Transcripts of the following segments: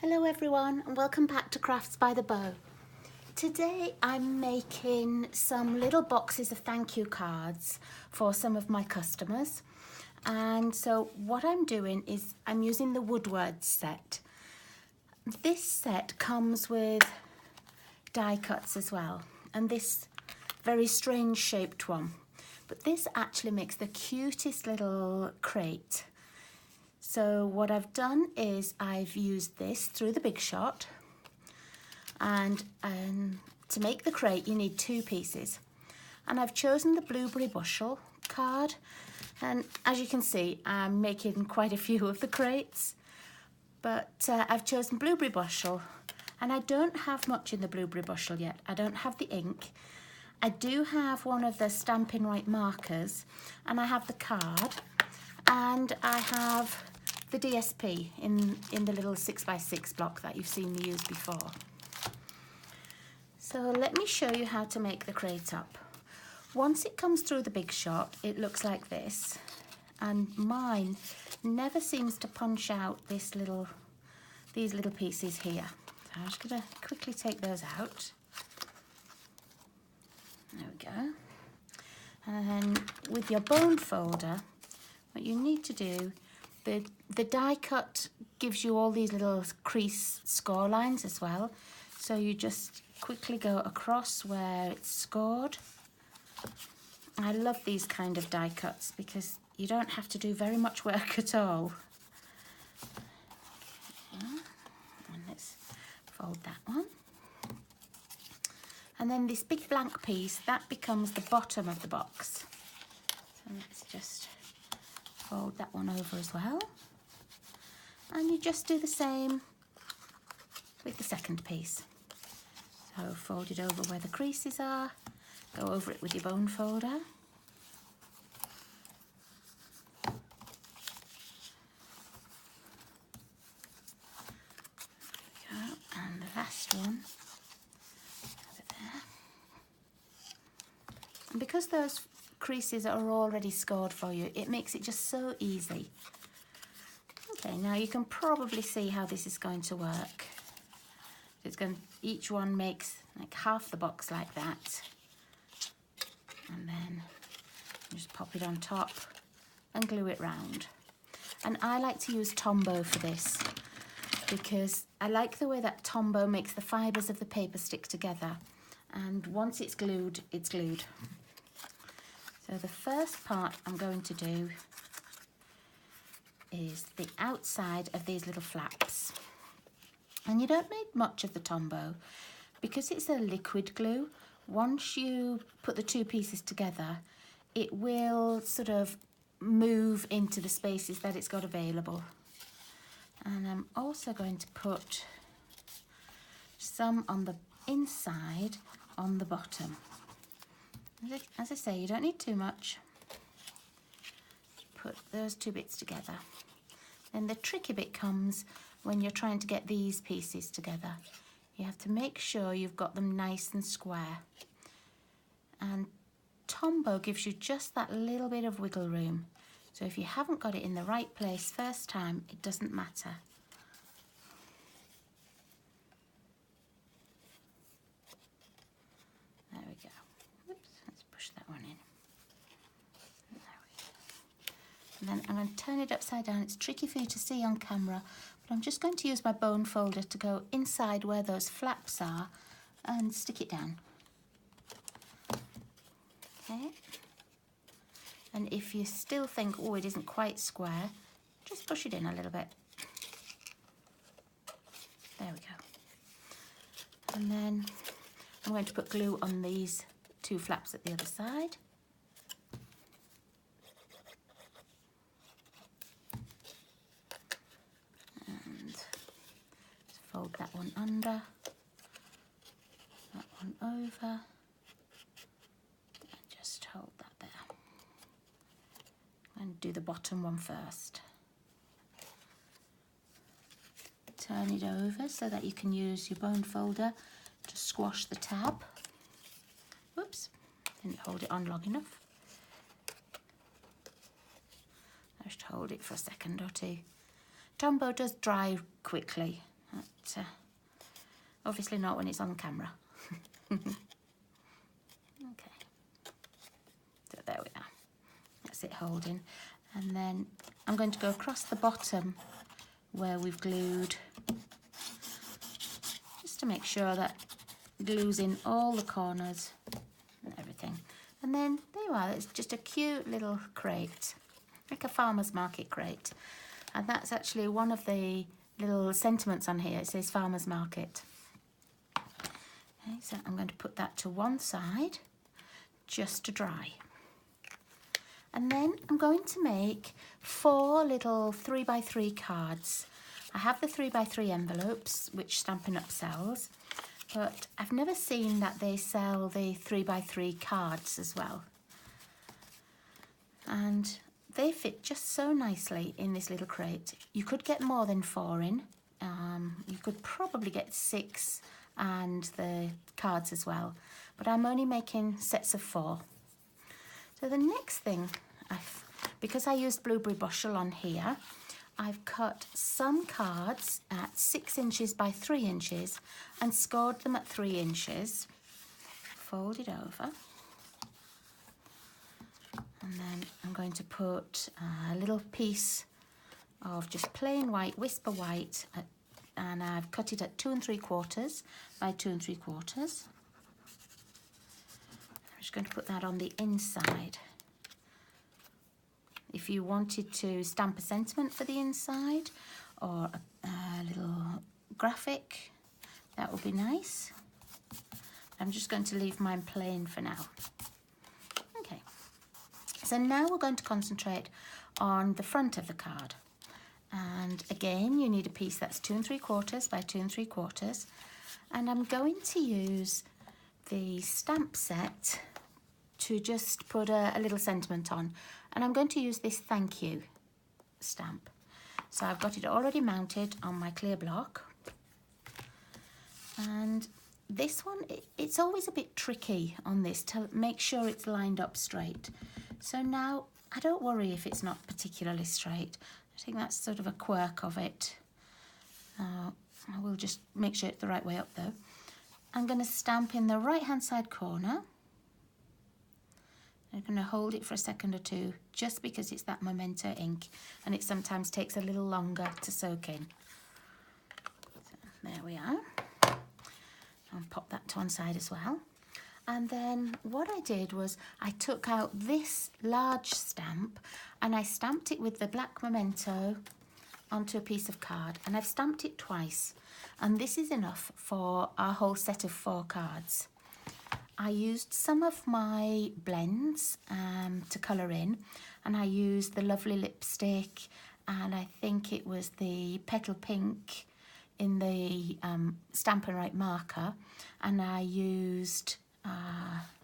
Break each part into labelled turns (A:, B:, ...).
A: Hello everyone and welcome back to Crafts by the Bow. Today I'm making some little boxes of thank you cards for some of my customers. And so what I'm doing is I'm using the Woodward set. This set comes with die cuts as well, and this very strange shaped one. But this actually makes the cutest little crate. So what I've done is I've used this through the Big Shot, and to make the crate you need two pieces, and I've chosen the blueberry bushel card, and as you can see I'm making quite a few of the crates, but I've chosen blueberry bushel, and I don't have much in the blueberry bushel yet. I don't have the ink. I do have one of the Stampin' Right markers, and I have the card, and I have the DSP in the little 6x6 block that you've seen me use before. So let me show you how to make the crate up. Once it comes through the Big Shot, it looks like this, and mine never seems to punch out these little pieces here. So I'm just going to quickly take those out. There we go. And then with your bone folder, what you need to do, the die cut gives you all these little crease score lines as well. So you just quickly go across where it's scored. I love these kind of die cuts because you don't have to do very much work at all. And let's fold that one. And then this big blank piece, that becomes the bottom of the box. So let's just fold that one over as well. And you just do the same with the second piece. So fold it over where the creases are, go over it with your bone folder. There we go. And the last one. And because those creases are already scored for you, it makes it just so easy. Okay, now you can probably see how this is going to work. Each one makes like half the box like that. And then you just pop it on top and glue it round. And I like to use Tombow for this because I like the way that Tombow makes the fibres of the paper stick together. And once it's glued, it's glued. So the first part I'm going to do is the outside of these little flaps. And you don't need much of the Tombow because it's a liquid glue. Once you put the two pieces together, it will sort of move into the spaces that it's got available. And I'm also going to put some on the inside on the bottom. As I say, you don't need too much. Put those two bits together. Then the tricky bit comes when you're trying to get these pieces together. You have to make sure you've got them nice and square. And Tombow gives you just that little bit of wiggle room. So if you haven't got it in the right place first time, it doesn't matter. There we go. Oops, let's push that one in. And then I'm going to turn it upside down. It's tricky for you to see on camera, but I'm just going to use my bone folder to go inside where those flaps are and stick it down. Okay. And if you still think, oh, it isn't quite square, just push it in a little bit. There we go. And then I'm going to put glue on these two flaps at the other side. Fold that one under, that one over, and just hold that there. And do the bottom one first. Turn it over so that you can use your bone folder to squash the tab. Whoops, didn't hold it on long enough. Just hold it for a second or two. Tombow does dry quickly. But, obviously not when it's on camera. Okay, so there we are. That's it holding. And then I'm going to go across the bottom where we've glued, just to make sure that glue's in all the corners and everything. And then there you are, it's just a cute little crate, like a farmer's market crate. And that's actually one of the little sentiments on here. It says farmer's market. Okay, so I'm going to put that to one side just to dry. And then I'm going to make 4 little 3x3 cards. I have the 3x3 envelopes, which Stampin' Up sells, but I've never seen that they sell the 3x3 cards as well. And they fit just so nicely in this little crate. You could get more than 4 in. You could probably get 6 and the cards as well, but I'm only making sets of 4. So the next thing, because I used blueberry bushel on here, I've cut some cards at 6 inches by 3 inches and scored them at 3 inches. Fold it over. And then I'm going to put a little piece of just plain white, whisper white, and I've cut it at 2 3/4 by 2 3/4. I'm just going to put that on the inside. If you wanted to stamp a sentiment for the inside or a little graphic, that would be nice. I'm just going to leave mine plain for now. Okay, so now we're going to concentrate on the front of the card. And again, you need a piece that's 2 3/4 by 2 3/4. And I'm going to use the stamp set to just put a little sentiment on. And I'm going to use this Thank You stamp. So I've got it already mounted on my clear block. And this one, it's always a bit tricky on this to make sure it's lined up straight. So now I don't worry if it's not particularly straight. I think that's sort of a quirk of it. I will just make sure it's the right way up though. I'm going to stamp in the right hand side corner. I'm going to hold it for a second or two just because it's that Memento ink and it sometimes takes a little longer to soak in. So there we are. I'll pop that to one side as well. And then what I did was I took out this large stamp and I stamped it with the black Memento onto a piece of card, and I've stamped it twice, and this is enough for our whole set of 4 cards. I used some of my blends to colour in, and I used the lovely lipstick, and I think it was the Petal Pink in the Stampin' Right marker, and I used,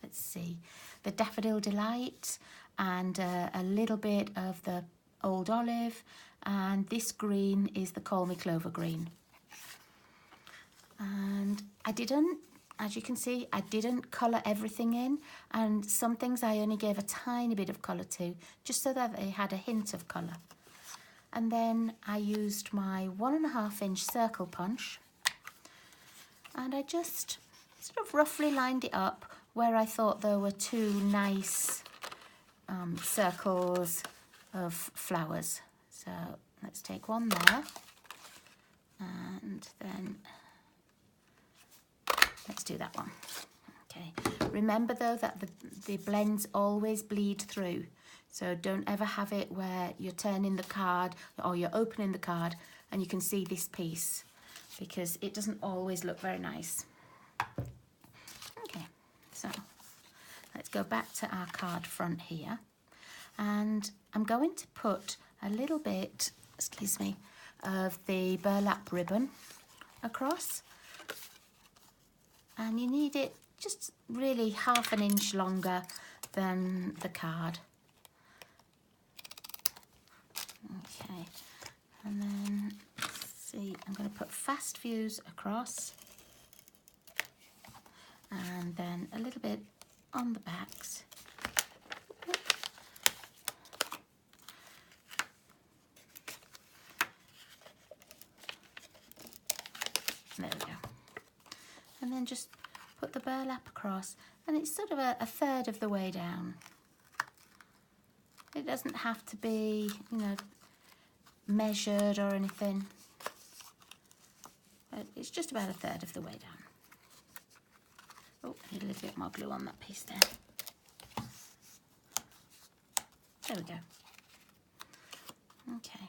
A: let's see, the Daffodil Delight and a little bit of the Old Olive, and this green is the Call Me Clover green. And I didn't, as you can see, I didn't colour everything in, and some things I only gave a tiny bit of colour to, just so that they had a hint of colour. And then I used my 1.5 inch circle punch, and I just sort of roughly lined it up where I thought there were 2 nice circles of flowers. So let's take one there, and then let's do that one. Okay, remember though that the blends always bleed through, so don't ever have it where you're turning the card or you're opening the card and you can see this piece, because it doesn't always look very nice. Okay, so let's go back to our card front here, and I'm going to put a little bit, excuse me, of the burlap ribbon across, and you need it just really 1/2 inch longer than the card. Okay, and then let's see, I'm going to put fast views across, and then a little bit on the backs. There we go. And then just put the burlap across, and it's sort of a third of the way down. It doesn't have to be, you know, measured or anything. But it's just about a third of the way down. Oh, I need a little bit more glue on that piece there. There we go. Okay.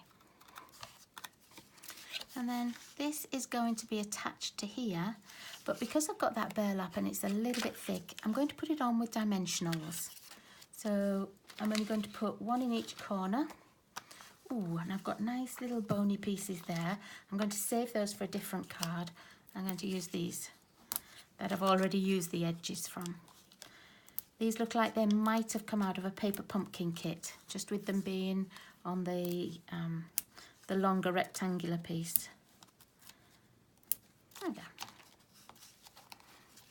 A: And then this is going to be attached to here, but because I've got that burlap and it's a little bit thick, I'm going to put it on with dimensionals. So I'm only going to put one in each corner. Ooh, and I've got nice little bony pieces there. I'm going to save those for a different card. I'm going to use these that I've already used the edges from. These look like they might have come out of a paper pumpkin kit, just with them being on the longer rectangular piece. There we go.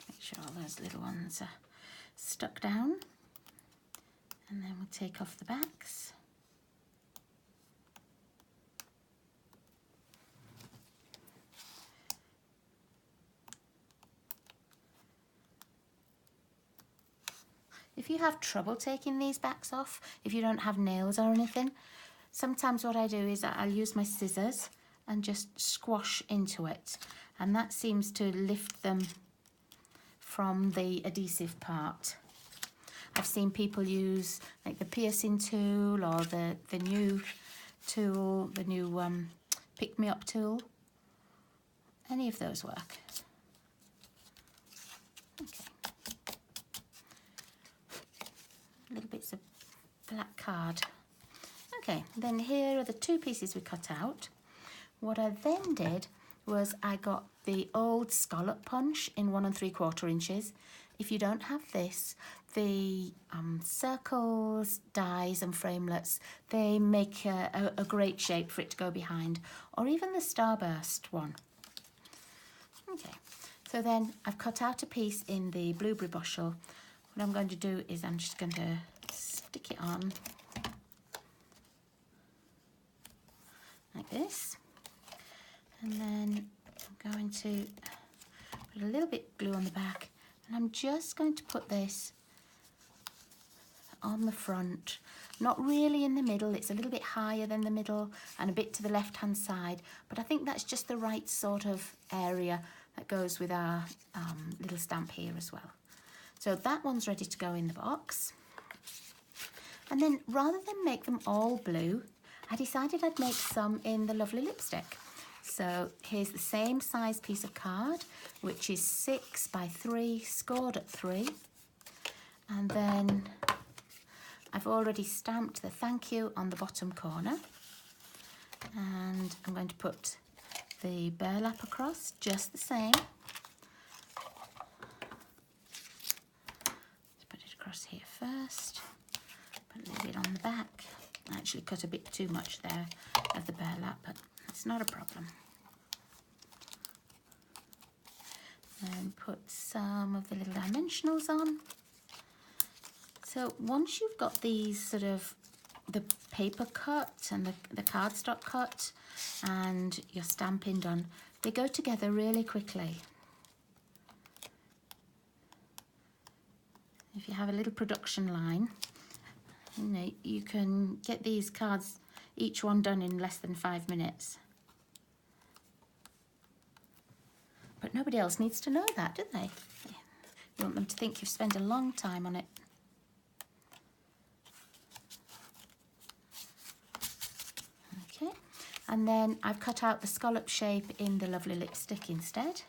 A: Make sure all those little ones are stuck down. And then we'll take off the backs. If you have trouble taking these backs off, if you don't have nails or anything, sometimes what I do is I'll use my scissors and just squash into it, and that seems to lift them from the adhesive part. I've seen people use like the piercing tool or the new tool, the new pick-me-up tool. Any of those work. Okay. Little bits of black card. Okay, then here are the two pieces we cut out. What I then did was I got the old scallop punch in 1 3/4 inches. If you don't have this, the circles, dies and framelets, they make a great shape for it to go behind, or even the starburst one. Okay, so then I've cut out a piece in the blueberry bushel. What I'm going to do is I'm just going to stick it on like this, and then I'm going to put a little bit of glue on the back, and I'm just going to put this on the front, not really in the middle. It's a little bit higher than the middle and a bit to the left hand side, but I think that's just the right sort of area that goes with our little stamp here as well. So that one's ready to go in the box. And then rather than make them all blue, I decided I'd make some in the lovely lipstick. So here's the same size piece of card, which is 6 by 3, scored at 3. And then I've already stamped the thank you on the bottom corner. And I'm going to put the burlap across just the same. Across here first, put a little bit on the back. I actually cut a bit too much there of the burlap, but it's not a problem. And put some of the little dimensionals on. So once you've got these sort of the paper cut and the cardstock cut and your stamping done, they go together really quickly. If you have a little production line, you know, you can get these cards, each one done in less than 5 minutes. But nobody else needs to know that, do they? You want them to think you've spent a long time on it. Okay, and then I've cut out the scallop shape in the lovely lipstick instead.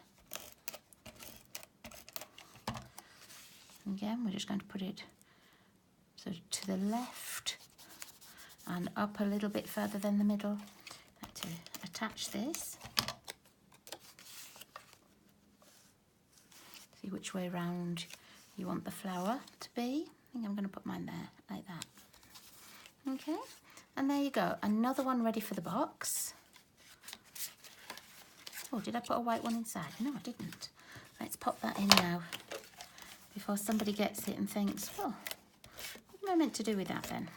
A: Again, we're just going to put it sort of to the left and up a little bit further than the middle to attach this. See which way round you want the flower to be. I think I'm going to put mine there, like that. Okay, and there you go. Another one ready for the box. Oh, did I put a white one inside? No, I didn't. Let's pop that in now, before somebody gets it and thinks, oh, what am I meant to do with that then?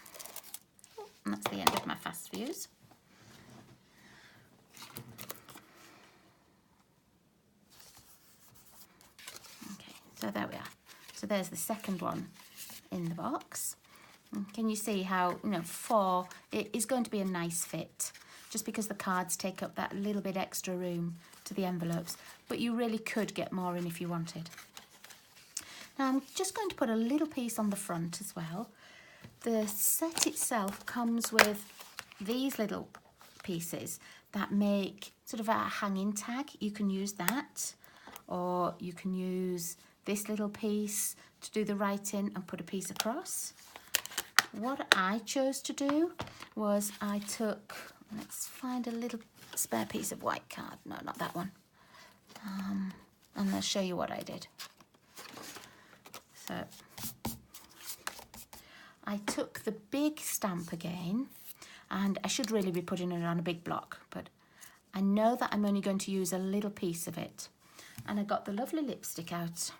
A: Oh, and that's the end of my fast views. So there we are. So there's the second one in the box. And can you see how, you know, 4, it is going to be a nice fit, just because the cards take up that little bit extra room to the envelopes, but you really could get more in if you wanted. Now I'm just going to put a little piece on the front as well. The set itself comes with these little pieces that make sort of a hanging tag. You can use that, or you can use this little piece to do the writing and put a piece across. What I chose to do was I took, let's find a little spare piece of white card. No, not that one. And I'll show you what I did. So I took the big stamp again, and I should really be putting it on a big block, but I know that I'm only going to use a little piece of it. And I got the lovely lipstick out.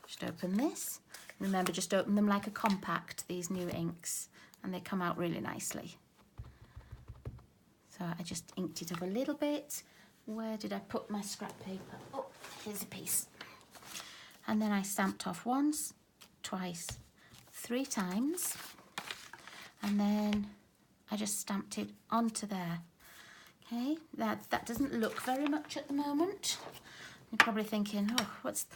A: Just open this. Remember, just open them like a compact, these new inks, and they come out really nicely. So I just inked it up a little bit. Where did I put my scrap paper? Oh, here's a piece. And then I stamped off once, twice, 3 times, and then I just stamped it onto there. Okay, that doesn't look very much at the moment. You're probably thinking, oh, what's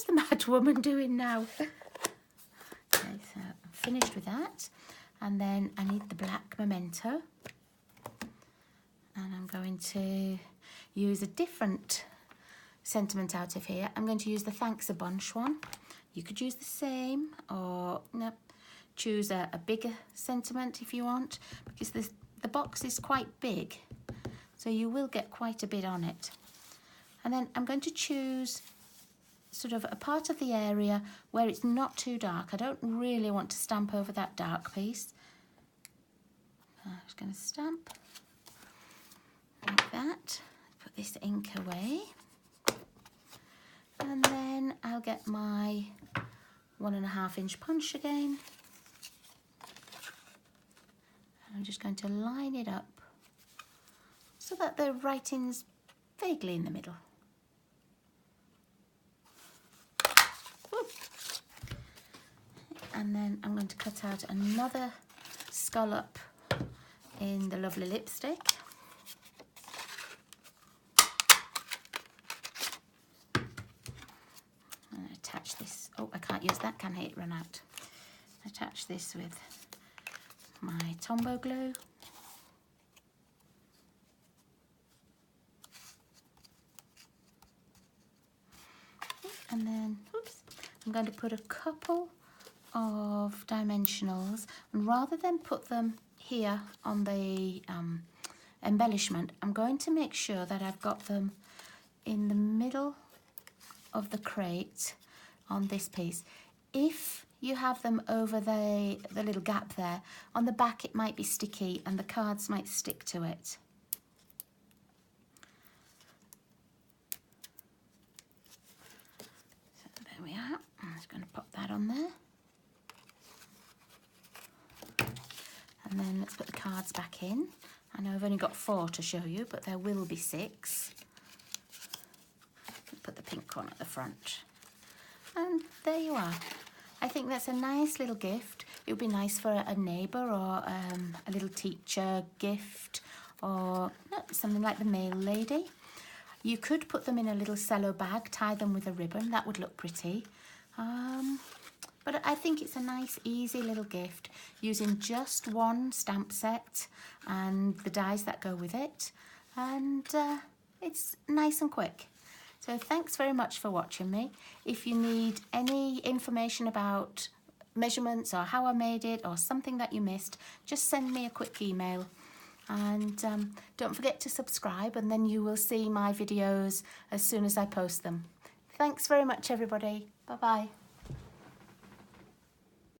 A: the mad woman doing now? Okay, so I'm finished with that. And then I need the black memento. And I'm going to use a different sentiment out of here. I'm going to use the Thanks a Bunch one. You could use the same, or no, choose a bigger sentiment if you want, because the box is quite big, so you will get quite a bit on it. And then I'm going to choose sort of a part of the area where it's not too dark. I don't really want to stamp over that dark piece. I'm just going to stamp like that. Put this ink away. And then I'll get my 1.5 inch punch again. I'm just going to line it up so that the writing's vaguely in the middle. Woo. And then I'm going to cut out another scallop in the lovely lipstick. And attach this. Oh, I can't use that, can I? It ran out. Attach this with my Tombow glue. And then, oops, I'm going to put a couple of dimensionals, and rather than put them here on the embellishment, I'm going to make sure that I've got them in the middle of the crate on this piece. If you have them over the little gap there, on the back it might be sticky and the cards might stick to it. So there we are. I'm just going to pop that on there. And then let's put the cards back in. I know I've only got 4 to show you, but there will be 6. Put the pink one at the front. And there you are. I think that's a nice little gift. It would be nice for a neighbour, or a little teacher gift, or something like the mail lady. You could put them in a little cello bag, tie them with a ribbon. That would look pretty. But I think it's a nice, easy little gift using just one stamp set and the dies that go with it. And it's nice and quick. So thanks very much for watching me. If you need any information about measurements or how I made it or something that you missed, just send me a quick email. And don't forget to subscribe, and then you will see my videos as soon as I post them. Thanks very much, everybody. Bye-bye.